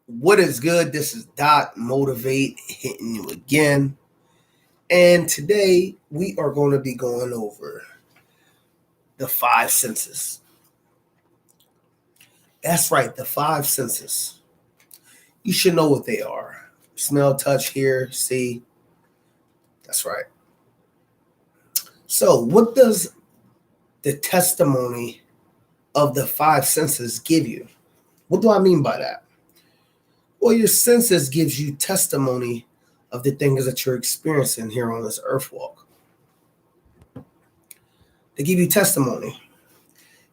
What is good? This is Dot Motivate hitting you again. And today we are going to be going over the five senses. That's right, the five senses. You should know what they are. Smell, touch, hear, see. That's right. So, what does the testimony of the five senses give you? What do I mean by that? Well, your senses gives you testimony of the things that you're experiencing here on this earth walk. They give you testimony.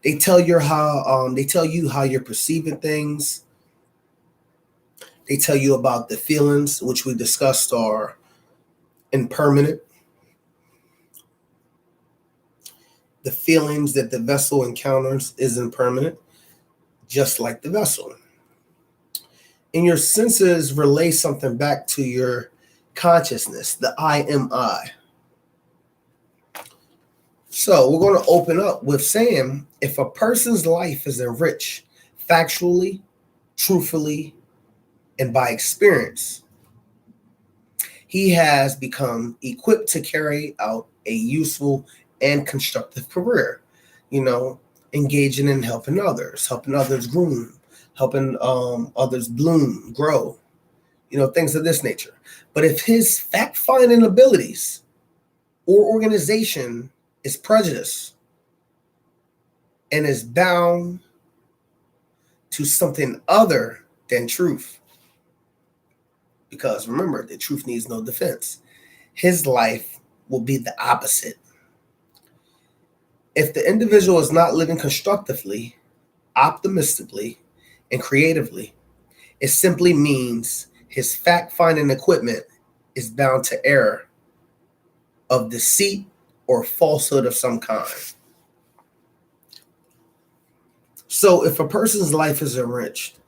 They tell you how you're perceiving things. They tell you about the feelings, which we discussed are impermanent. The feelings that the vessel encounters is impermanent, just like the vessel. And your senses relay something back to your consciousness, the I am I. So we're going to open up with saying, if a person's life is enriched factually, truthfully, and by experience, he has become equipped to carry out a useful and constructive career, engaging in helping others groom, helping others bloom, grow, things of this nature. But if his fact-finding abilities or organization is prejudice and is bound to something other than truth, because remember, the truth needs no defense, his life will be the opposite. If the individual is not living constructively, optimistically, and creatively, it simply means his fact-finding equipment is bound to error of deceit or falsehood of some kind. So if a person's life is enriched,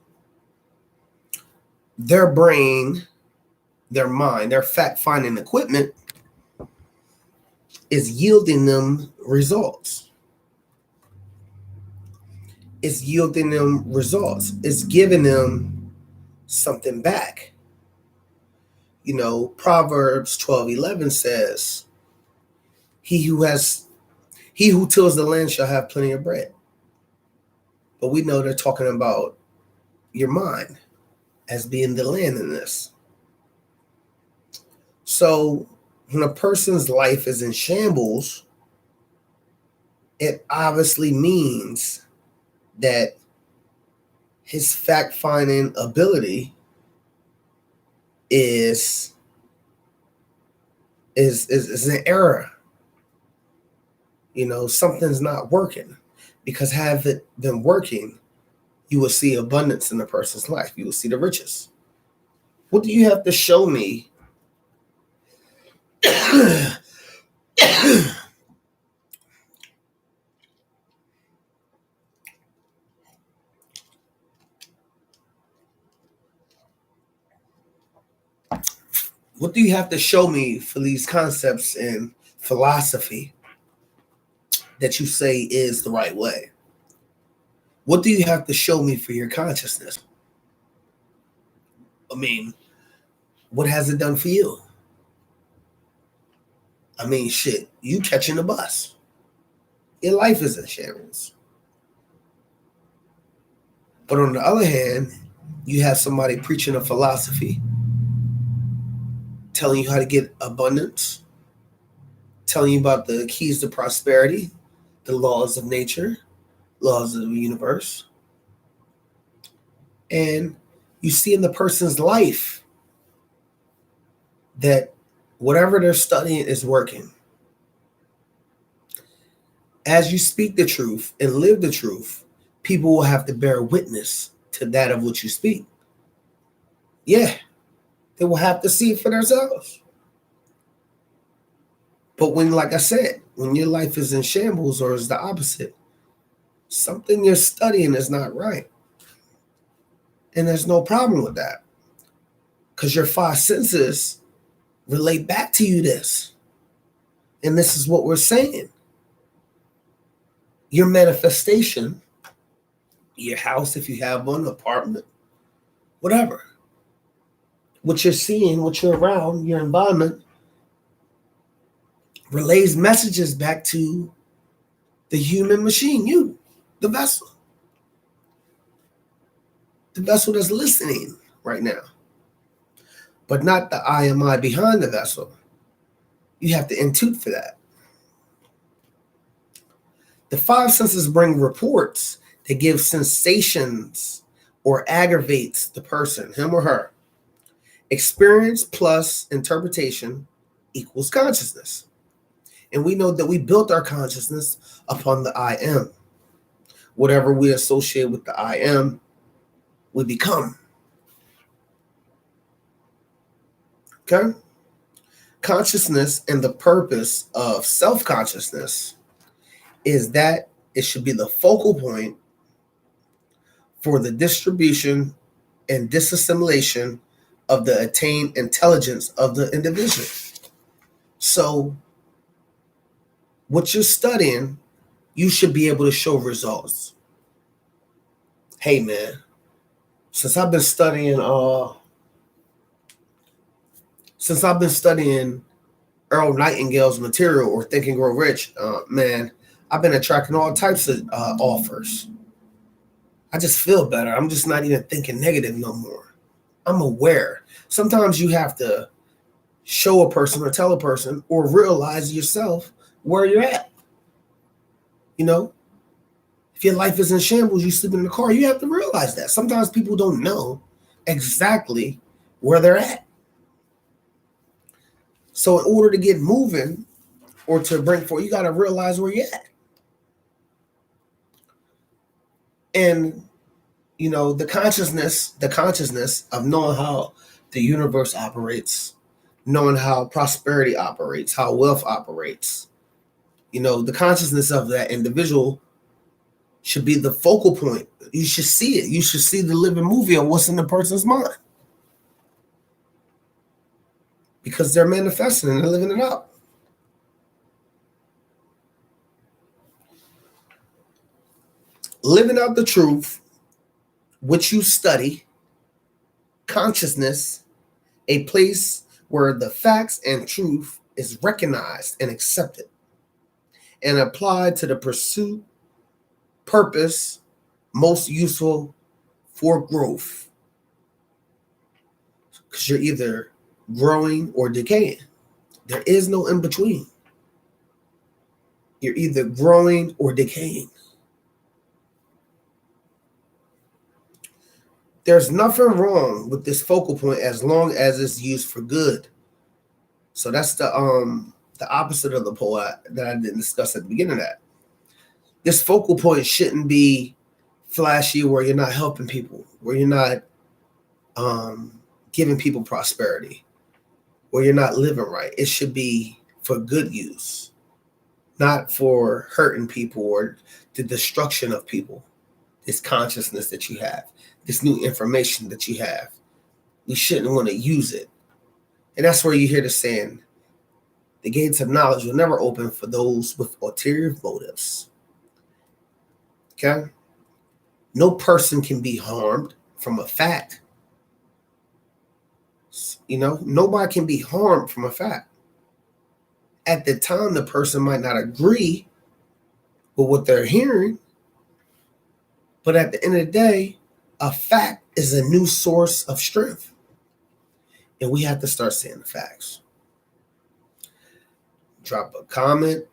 their brain, their mind, their fact-finding equipment is yielding them results. It's yielding them results. It's giving them something back. Proverbs 12:11 says, He who tills the land shall have plenty of bread. But we know they're talking about your mind as being the land in this. So when a person's life is in shambles, it obviously means that his fact-finding ability is an error. Something's not working, because have it been working, you will see abundance in a person's life. You will see the riches. What do you have to show me? What do you have to show me for these concepts in philosophy that you say is the right way? What do you have to show me for your consciousness? I mean, what has it done for you? I mean, shit, you catching the bus. Your life is in shambles. But on the other hand, you have somebody preaching a philosophy, telling you how to get abundance, telling you about the keys to prosperity, the laws of nature, laws of the universe. And you see in the person's life that whatever they're studying is working. As you speak the truth and live the truth, people will have to bear witness to that of what you speak. Yeah, they will have to see it for themselves. But when, like I said, when your life is in shambles or is the opposite, something you're studying is not right. And there's no problem with that, because your five senses relate back to you this. And this is what we're saying. Your manifestation, your house, if you have one, apartment, whatever. What you're seeing, what you're around, your environment relays messages back to the human machine, you, the vessel. The vessel that's listening right now. But not the I am I behind the vessel. You have to intuit for that. The five senses bring reports that give sensations or aggravates the person, him or her. Experience plus interpretation equals consciousness. And we know that we built our consciousness upon the I am. Whatever we associate with the I am, we become. Okay? Consciousness and the purpose of self-consciousness is that it should be the focal point for the distribution and disassimilation of the attained intelligence of the individual. So what you're studying, you should be able to show results. Hey man, since I've been studying Earl Nightingale's material or Think and Grow Rich, man, I've been attracting all types of offers. I just feel better. I'm just not even thinking negative no more. I'm aware. Sometimes you have to show a person or tell a person or realize yourself where you're at. You know, if your life is in shambles, you sleep in the car, you have to realize that. Sometimes people don't know exactly where they're at. So in order to get moving or to bring forth, you got to realize where you're at. And, you know, the consciousness of knowing how the universe operates, knowing how prosperity operates, how wealth operates, you know, the consciousness of that individual should be the focal point. You should see it. You should see the living movie of what's in the person's mind. Because they're manifesting and they're living it up. Living out the truth, which you study, consciousness, a place where the facts and truth is recognized and accepted and applied to the pursuit, purpose, most useful for growth. Because you're either growing or decaying. There is no in between. You're either growing or decaying. There's nothing wrong with this focal point as long as it's used for good. So that's the opposite of the pole that I didn't discuss at the beginning of that. This focal point shouldn't be flashy where you're not helping people, where you're not giving people prosperity, where you're not living right. It should be for good use, not for hurting people or the destruction of people. This consciousness that you have, this new information that you have, we shouldn't want to use it. And that's where you hear the saying, the gates of knowledge will never open for those with ulterior motives. Okay? No person can be harmed from a fact. You know, nobody can be harmed from a fact. At the time, the person might not agree with what they're hearing, but at the end of the day, a fact is a new source of strength. And we have to start saying the facts. Drop a comment,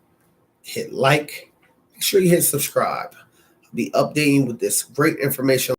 hit like, make sure you hit subscribe. I'll be updating with this great information.